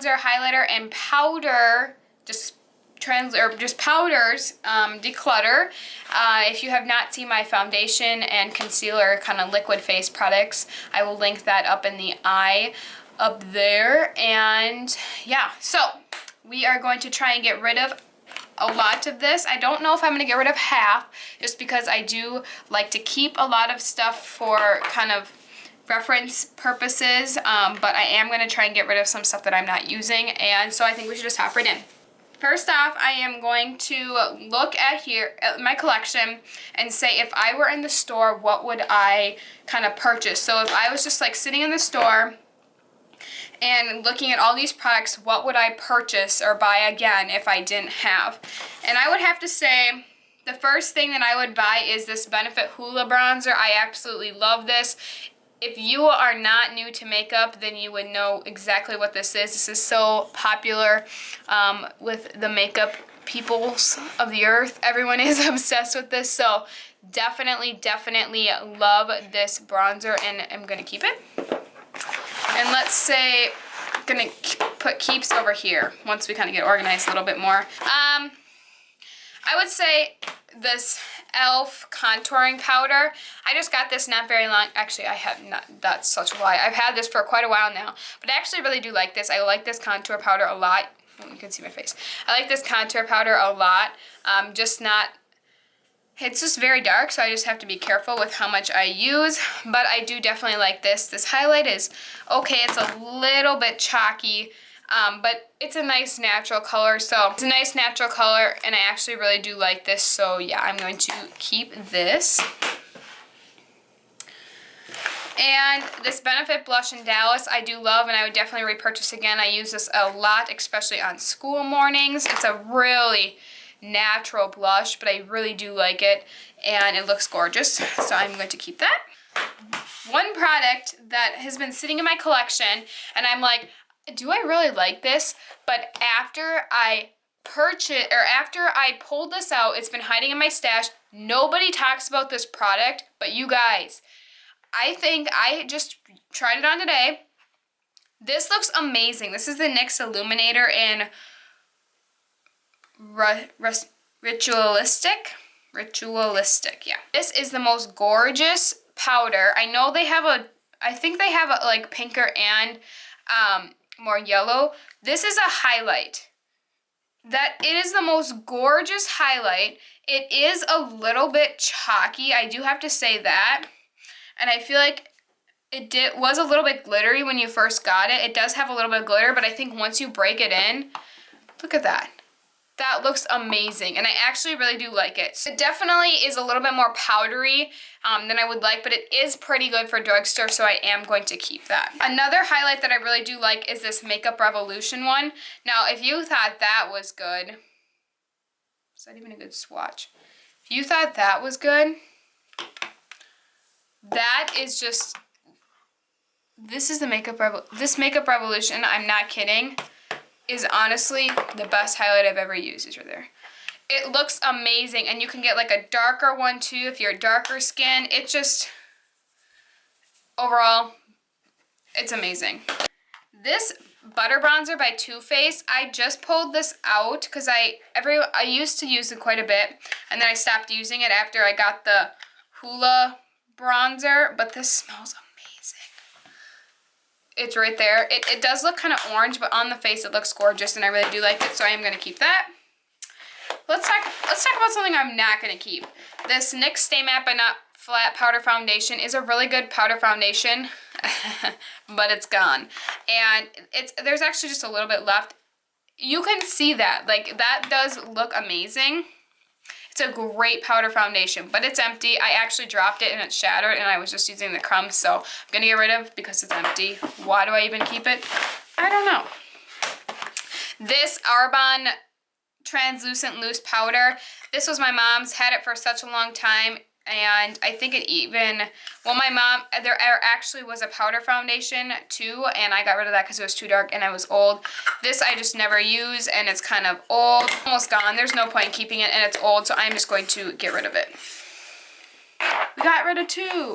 bronzer, highlighter, and powder, just powders, Declutter. If you have not seen my foundation and concealer kind of liquid face products, I will link that up in the eye up there. And yeah, so we are going to try and get rid of a lot of this. I don't know if I'm going to get rid of half, just because I do like to keep a lot of stuff for kind of reference purposes, but I am going to try and get rid of some stuff that I'm not using, and so I think we should just hop right in. First off, I am going to look at my collection and say, if I were in the store, what would I kind of purchase? So if I was just like sitting in the store and looking at all these products, what would I purchase or buy again if I didn't have? And I would have to say, the first thing that I would buy is this Benefit Hoola bronzer. I absolutely love this. If you are not new to makeup, then you would know exactly what this is. This is so popular with the makeup peoples of the earth. Everyone is obsessed with this, so definitely love this bronzer, and I'm going to keep it. And let's say, I'm going to put keeps over here once we kind of get organized a little bit more. I would say this e.l.f. contouring powder. I just got this not very long. Actually, I have not. That's such a lie. I've had this for quite a while now, but I actually really do like this. I like this contour powder a lot. Oh, you can see my face. I like this contour powder a lot. It's just very dark, so I just have to be careful with how much I use, but I do definitely like this. This highlight is okay. It's a little bit chalky, but it's a nice natural color. So it's a nice natural color, and I actually really do like this. So yeah, I'm going to keep this. And this Benefit Blush in Dallas, I do love, and I would definitely repurchase again. I use this a lot, especially on school mornings. It's a really natural blush, but I really do like it, and it looks gorgeous. So I'm going to keep that. One product that has been sitting in my collection, and I'm like, do I really like this? But after I pulled this out, it's been hiding in my stash. Nobody talks about this product, but you guys, I think I just tried it on today. This looks amazing. This is the NYX Illuminator in Ritualistic, yeah. This is the most gorgeous powder. I know they have I think they have a like pinker and more yellow. This is a highlight. It is the most gorgeous highlight. It is a little bit chalky, I do have to say that. And I feel like it was a little bit glittery when you first got it. It does have a little bit of glitter, but I think once you break it in, look at that. That looks amazing, and I actually really do like it. So it definitely is a little bit more powdery than I would like, but it is pretty good for drugstore, so I am going to keep that. Another highlight that I really do like is this Makeup Revolution one. Now, if you thought that was good, is that even a good swatch? If you thought that was good, that is just, this Makeup Revolution, I'm not kidding, is honestly the best highlight I've ever used. Is right there. It looks amazing, and you can get like a darker one too if you're darker skin. It just, overall, it's amazing. This Butter Bronzer by Too Faced, I just pulled this out because I used to use it quite a bit, and then I stopped using it after I got the Hoola bronzer, but this smells amazing. It's right there. It does look kind of orange, but on the face it looks gorgeous, and I really do like it, so I am going to keep that. Let's talk about something I'm not going to keep. This NYX Stay Matte But Not Flat Powder Foundation is a really good powder foundation, but it's gone. And there's actually just a little bit left. You can see that. Like, that does look amazing. It's a great powder foundation, but it's empty. I actually dropped it and it shattered, and I was just using the crumbs, so I'm going to get rid of it because it's empty. Why do I even keep it? I don't know. This Arbonne Translucent Loose Powder. This was my mom's. Had it for such a long time, and I think it even, well, my mom, there actually was a powder foundation too, and I got rid of that because it was too dark and I was old. This I just never use, and it's kind of old, almost gone. There's no point in keeping it, and it's old, so I'm just going to get rid of it. We got rid of two.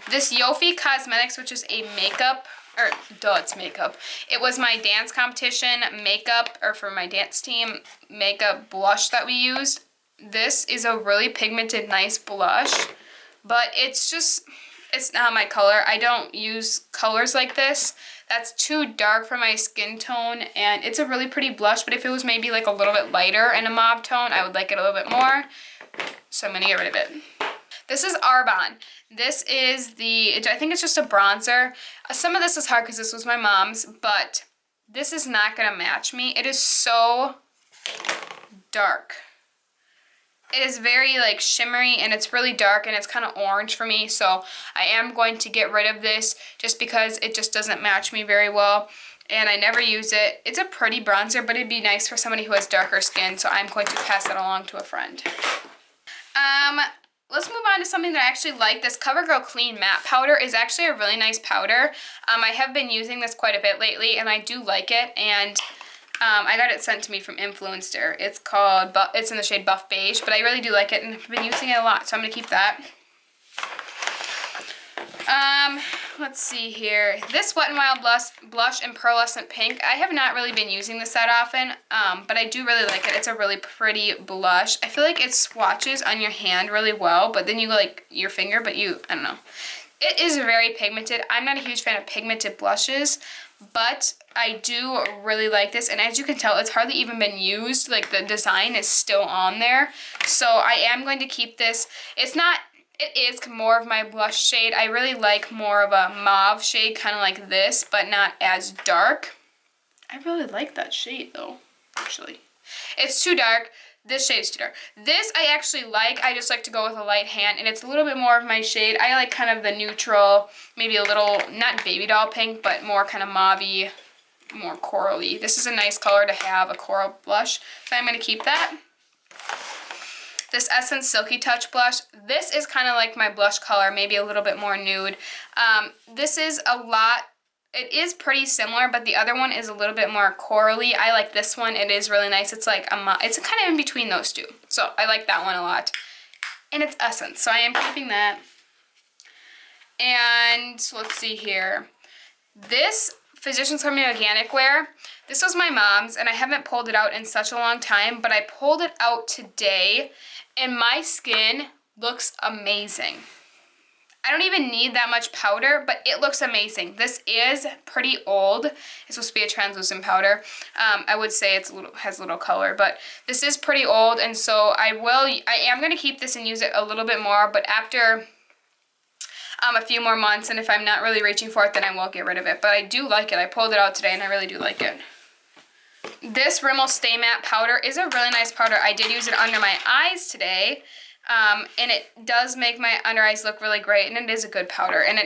This Yofi Cosmetics, which is a makeup or duh, it's makeup. It was my dance competition makeup, or for my dance team, makeup blush that we used. This is a really pigmented, nice blush, but it's not my color. I don't use colors like this. That's too dark for my skin tone, and it's a really pretty blush, but if it was maybe like a little bit lighter in a mauve tone, I would like it a little bit more. So I'm gonna get rid of it. This is Arbonne. This is I think it's just a bronzer. Some of this is hard because this was my mom's, but this is not gonna match me. It is so dark. It is very like shimmery, and it's really dark, and it's kind of orange for me, so I am going to get rid of this just because it just doesn't match me very well, and I never use it. It's a pretty bronzer, but it'd be nice for somebody who has darker skin, so I'm going to pass that along to a friend. Let's move on to something that I actually like. This CoverGirl Clean Matte Powder is actually a really nice powder. I have been using this quite a bit lately, and I do like it, and I got it sent to me from Influencer. It's in the shade Buff Beige, but I really do like it, and I've been using it a lot, so I'm going to keep that. Let's see here. This Wet n Wild Blush in Pearlescent Pink. I have not really been using this that often, but I do really like it. It's a really pretty blush. I feel like it swatches on your hand really well, but then you like your finger, but I don't know. It is very pigmented. I'm not a huge fan of pigmented blushes, but I do really like this, and as you can tell, it's hardly even been used. Like, the design is still on there, so I am going to keep this. It is more of my blush shade. I really like more of a mauve shade, kind of like this, but not as dark. I really like that shade, though, actually. It's too dark. This shade's too dark. This I actually like. I just like to go with a light hand, and it's a little bit more of my shade. I like kind of the neutral, maybe a little, not baby doll pink, but more kind of mauve-y, more coral-y. This is a nice color to have, a coral blush, so I'm going to keep that. This Essence Silky Touch blush, this is kind of like my blush color, maybe a little bit more nude. This is it is pretty similar, but the other one is a little bit more corally. I like this one. It is really nice. It's like it's kind of in between those two. So I like that one a lot. And it's Essence, so I am keeping that. And let's see here. This Physicians Company Organic Wear, this was my mom's, and I haven't pulled it out in such a long time, but I pulled it out today, and my skin looks amazing. I don't even need that much powder, but it looks amazing. This is pretty old. It's supposed to be a translucent powder. I would say has a little color, but this is pretty old, and so I am going to keep this and use it a little bit more, but after a few more months, and if I'm not really reaching for it, then I will get rid of it. But I do like it. I pulled it out today, and I really do like it. This Rimmel Stay Matte powder is a really nice powder. I did use it under my eyes today, and it does make my under eyes look really great, and it is a good powder. And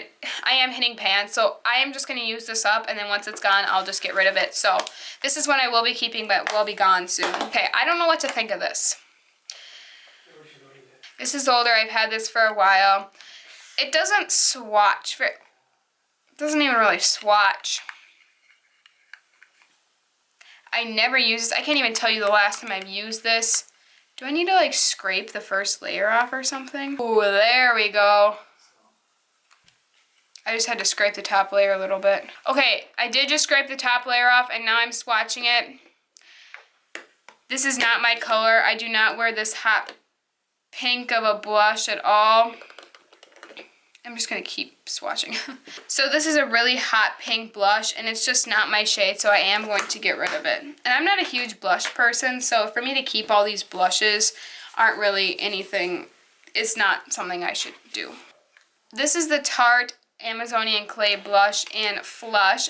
I am hitting pan, so I am just going to use this up, and then once it's gone, I'll just get rid of it. So this is one I will be keeping, but will be gone soon. Okay, I don't know what to think of this. This is older. I've had this for a while. It doesn't swatch. It doesn't even really swatch. I never use this. I can't even tell you the last time I've used this. Do I need to like scrape the first layer off or something? Ooh, there we go. I just had to scrape the top layer a little bit. Okay, I did just scrape the top layer off, and now I'm swatching it. This is not my color. I do not wear this hot pink of a blush at all. I'm just going to keep swatching. So this is a really hot pink blush, and it's just not my shade, so I am going to get rid of it. And I'm not a huge blush person, so for me to keep all these blushes aren't really anything, it's not something I should do. This is the Tarte Amazonian Clay Blush in Flush.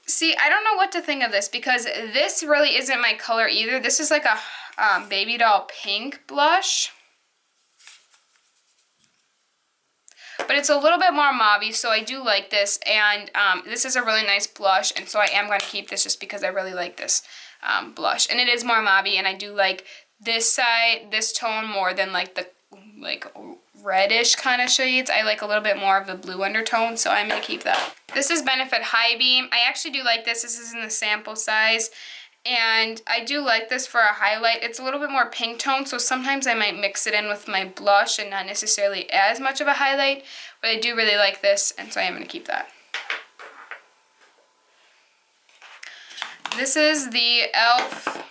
See, I don't know what to think of this, because this really isn't my color either. This is like a baby doll pink blush. But it's a little bit more mauve-y, so I do like this, and this is a really nice blush, and so I am going to keep this just because I really like this blush. And it is more mauve-y, and I do like this tone more than like the reddish kind of shades. I like a little bit more of the blue undertone, so I'm going to keep that. This is Benefit High Beam. I actually do like this. This is in the sample size, And I do like this for a highlight. It's a little bit more pink tone, so sometimes I might mix it in with my blush and not necessarily as much of a highlight, but I do really like this, and so I am going to keep that. This is the e.l.f.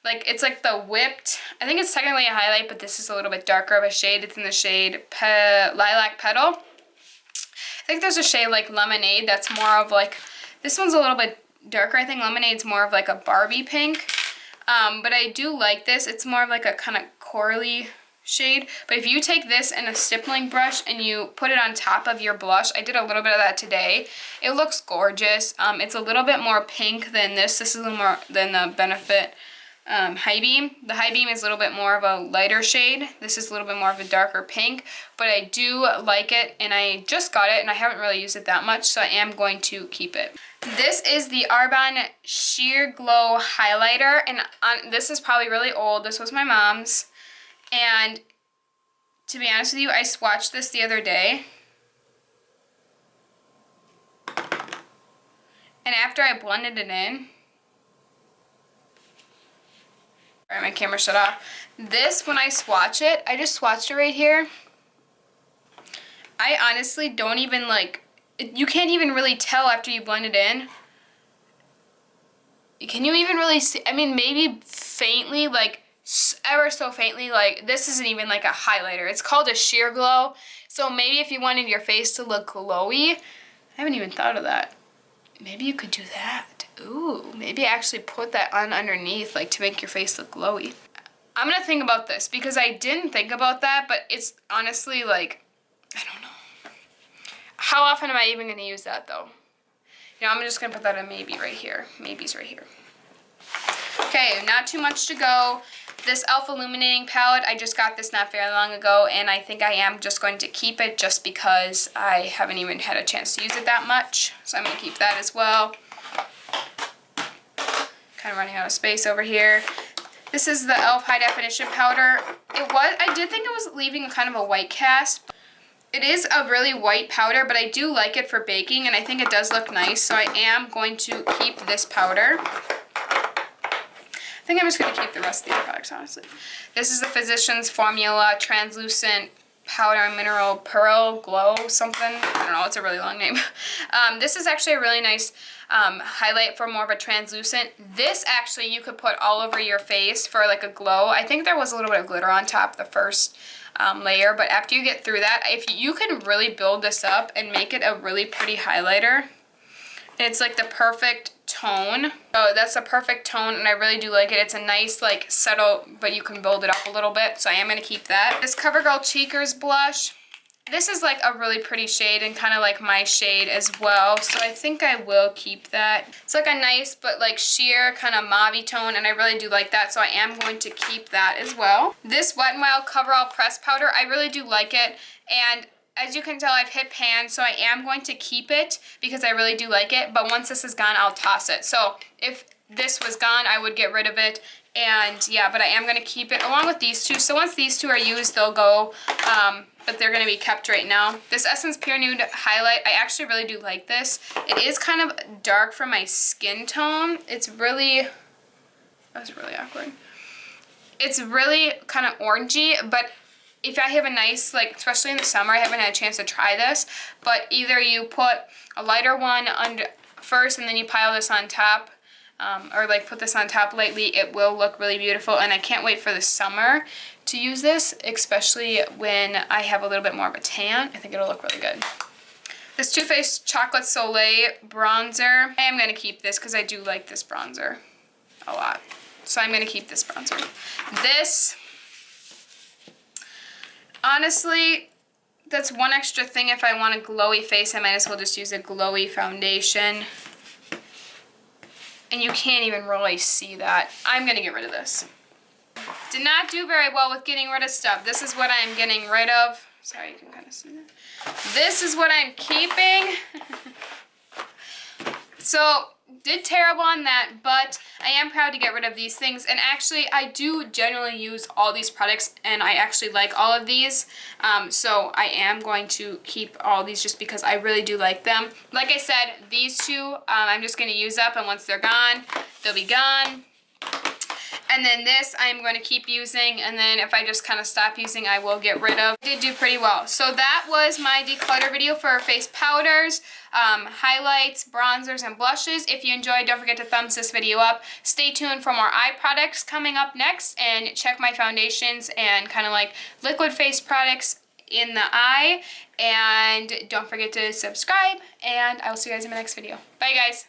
It's like the whipped, I think it's technically a highlight, but this is a little bit darker of a shade. It's in the shade Lilac Petal. I think there's a shade like Lemonade that's more of like, this one's a little bit darker. I think Lemonade's more of like a Barbie pink. But I do like this. It's more of like a kind of corally shade. But if you take this and a stippling brush and you put it on top of your blush, I did a little bit of that today. It looks gorgeous. It's a little bit more pink than this. This is a little more than the Benefit High Beam. The High Beam is a little bit more of a lighter shade. This is a little bit more of a darker pink, but I do like it, and I just got it and I haven't really used it that much, so I am going to keep it. This is the Arbonne Sheer Glow Highlighter, and this is probably really old. This was my mom's, and to be honest with you, I swatched this the other day, and after I blended it in, alright, my camera shut off. This, when I swatch it, I just swatched it right here. I honestly don't even you can't even really tell after you blend it in. Can you even really see? I mean, maybe faintly, ever so faintly, this isn't even like a highlighter. It's called a sheer glow. So maybe if you wanted your face to look glowy, I haven't even thought of that. Maybe you could do that. Ooh, maybe actually put that on underneath, to make your face look glowy. I'm gonna think about this because I didn't think about that, but it's honestly I don't know. How often am I even gonna use that though? You know, I'm just gonna put that in maybe right here. Maybe's right here. Okay, not too much to go. This e.l.f. Illuminating Palette, I just got this not very long ago, and I think I am just going to keep it just because I haven't even had a chance to use it that much. So I'm gonna keep that as well. Kind of running out of space over here. This is the e.l.f. High Definition Powder. I did think it was leaving kind of a white cast. It is a really white powder, but I do like it for baking, and I think it does look nice, so I am going to keep this powder. I think I'm just going to keep the rest of the other products, honestly. This is the Physicians Formula Translucent Powder Mineral Pearl Glow something. I don't know, it's a really long name. This is actually a really nice highlight for more of a translucent. This actually you could put all over your face for a glow. I think there was a little bit of glitter on top the first layer, but after you get through that, if you can really build this up and make it a really pretty highlighter. It's the perfect tone. Oh, that's a perfect tone, and I really do like it. It's a nice subtle, but you can build it up a little bit, so I am going to keep that. This CoverGirl Cheekers blush. This is a really pretty shade and kind of my shade as well, so I think I will keep that. It's a nice but sheer kind of mauve tone, and I really do like that, so I am going to keep that as well. This Wet n Wild Coverall Press Powder, I really do like it, and as you can tell, I've hit pan, so I am going to keep it because I really do like it, but once this is gone, I'll toss it. So if this was gone, I would get rid of it, and yeah, but I am going to keep it along with these two. So once these two are used, they'll go, but they're going to be kept right now. This Essence Pure Nude Highlight, I actually really do like this. It is kind of dark for my skin tone. It's really, that's really awkward. It's really kind of orangey, but if I have a nice, especially in the summer, I haven't had a chance to try this, but either you put a lighter one under first and then you pile this on top, or put this on top lightly, it will look really beautiful, and I can't wait for the summer to use this, especially when I have a little bit more of a tan. I think it'll look really good. This Too Faced Chocolate Soleil Bronzer, I am going to keep this because I do like this bronzer a lot. So I'm going to keep this bronzer. This, honestly, that's one extra thing. If I want a glowy face, I might as well just use a glowy foundation. And you can't even really see that. I'm going to get rid of this. Did not do very well with getting rid of stuff. This is what I'm getting rid of. Sorry, you can kind of see that. This is what I'm keeping. So did terrible on that, but I am proud to get rid of these things. And actually, I do generally use all these products, and I actually like all of these. So I am going to keep all these just because I really do like them. Like I said, these two I'm just going to use up, and once they're gone, they'll be gone. And then this I'm going to keep using, and then if I just kind of stop using, I will get rid of. I did do pretty well. So that was my declutter video for face powders, highlights, bronzers, and blushes. If you enjoyed, don't forget to thumbs this video up. Stay tuned for more eye products coming up next, and check my foundations and kind of like liquid face products in the eye. And don't forget to subscribe, and I will see you guys in my next video. Bye, guys.